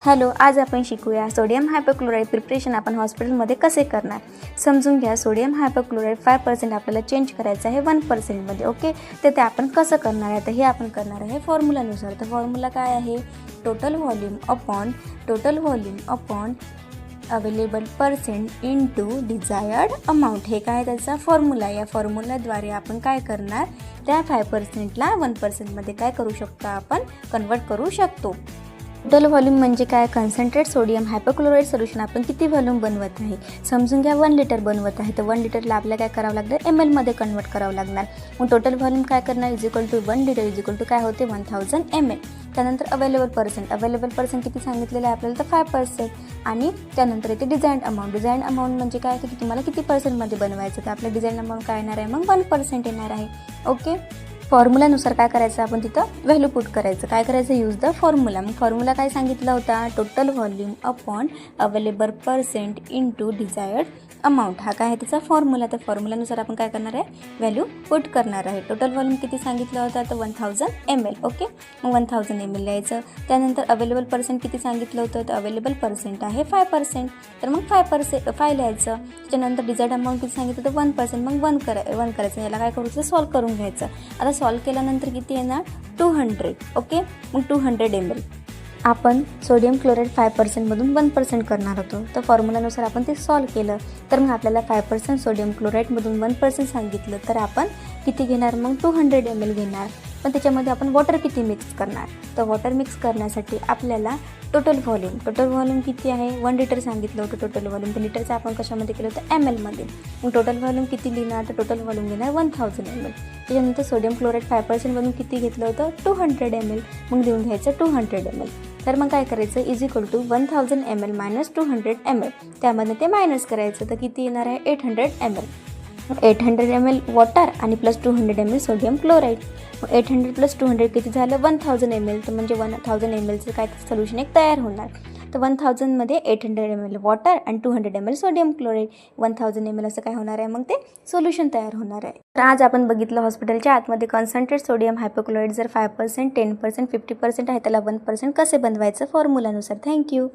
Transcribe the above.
Hello, आज आपण शिकूया सोडियम हायपोक्लोराईड प्रिपरेशन आपण हॉस्पिटलमध्ये कसे करणार. समजून घ्या. सोडियम हायपोक्लोराईड 5% आपल्याला चेंज करायचं आहे 1%मध्ये. ओके, तर ते आपण कसं करणार आहे, तर हे आपण करणार आहे फॉर्म्युलानुसार. तर फॉर्म्युला काय आहे, total volume upon available percent into desired amount. हे काय त्याचा फॉर्म्युला. या फॉर्म्युलाद्वारे आपण काय करणार, त्या 5%ला 1%मध्ये काय करू शकतो, आपण कन्वर्ट करू शकतो. टोटल व्हॉल्यूम म्हणजे काय, कन्सन्ट्रेट सोडियम हायपोक्लोराईड सोल्युशन आपण किती व्हॉल्यूम बनवत आहे समजून घ्या. 1 लिटर बनवत आहे, तर 1 लिटरला आपल्याला काय करावं लागणार, ml कन्वर्ट करावं लागणार. मग टोटल व्हॉल्यूम काय करणार, equal to 1 litre equal to काय होते 1000 ml. त्यानंतर अवेलेबल पर्सेंट किती सांगितलेलं आहे आपल्याला, तर 5%. आणि त्यानंतर येते डिझाईन अमाऊंट म्हणजे काय, की तुम्हाला किती पर्सेंटमध्ये बनवायचं, तर आपलं डिझाईन अमाऊंट काय येणार आहे, मग 1% येणार आहे. ओके, फॉर्म्युलानुसार काय करायचं, आपण तिथं व्हॅल्यू पुट करायचं. काय करायचं, यूज द फॉर्म्युला. मग फॉर्म्युला काय सांगितला होता, total volume upon available percent into desired amount. हा काय आहे त्याचा फॉर्म्युला. तर फॉर्म्युलानुसार आपण काय करणार आहे, व्हॅल्यू पुट करणार आहे. टोटल व्हॉल्यूम किती सांगितलं होतं, तर 1000 ml. ओके, मग 1000 ml लिहायचं. त्यानंतर अवेलेबल पर्सेंट किती सांगितलं होतं, तर अवेलेबल पर्सेंट आहे 5%, तर मग 5 लिहायचं. त्याच्यानंतर डिझायर्ड अमाऊंट किती सांगितलं, तर 1%, मग 1 करायचं. याला काय करायचं, सॉल्व करून घ्यायचं. आता सॉल्व केल्यानंतर किती येणार, 200. ओके, मग 200 ml. आपण सोडियम क्लोराईड 5%मधून 1% करणार होतो, तर फॉर्म्युलानुसार आपण ते सॉल्व केलं. तर मग आपल्याला 5% सोडियम क्लोराईडमधून 1% सांगितलं, तर आपण किती घेणार, मग 200 ml घेणार. पण त्याच्यामध्ये आपण वॉटर किती मिक्स करणार, तर वॉटर मिक्स करण्यासाठी आपल्याला टोटल व्हॉल्यूम किती आहे, 1 लिटर सांगितलं होतं टोटल व्हॉल्यूम. तर लिटरचं आपण कशामध्ये केलं होतं, ml. मग टोटल व्हॉल्यूम किती लिहिणार, तर टोटल व्हॉल्यूम घेणार 1000 ml. त्याच्यानंतर सोडियम क्लोराईड 5%मधून किती घेतलं होतं, 200 ml. मग देऊन घ्यायचं 200 ml. तर मग काय करायचं, equal to 1000 ml minus 200 ml. त्यामध्ये ते मायनस करायचं, तर किती येणार आहे, 800 ml. 800 ml वॉटर आणि plus 200 ml sodium chloride. 800 plus 200 किती झालं, 1000 ml. तर म्हणजे 1000 mlचं काय सोल्युशन एक तयार होणार. तर 1000मध्ये 800 ml वॉटर आणि 200 ml सोडियम क्लोराईड, 1000 ml असं काय होणार आहे, मग ते सोल्युशन तयार होणार आहे. तर आज आपण बघितलं हॉस्पिटलच्या आतमध्ये कॉन्सन्ट्रेट सोडियम हायपोक्लोराईड जर 5%, 10%, 50% आहे, त्याला 1% कसे बनवायचं फॉर्म्युलानुसार. थँक्यू.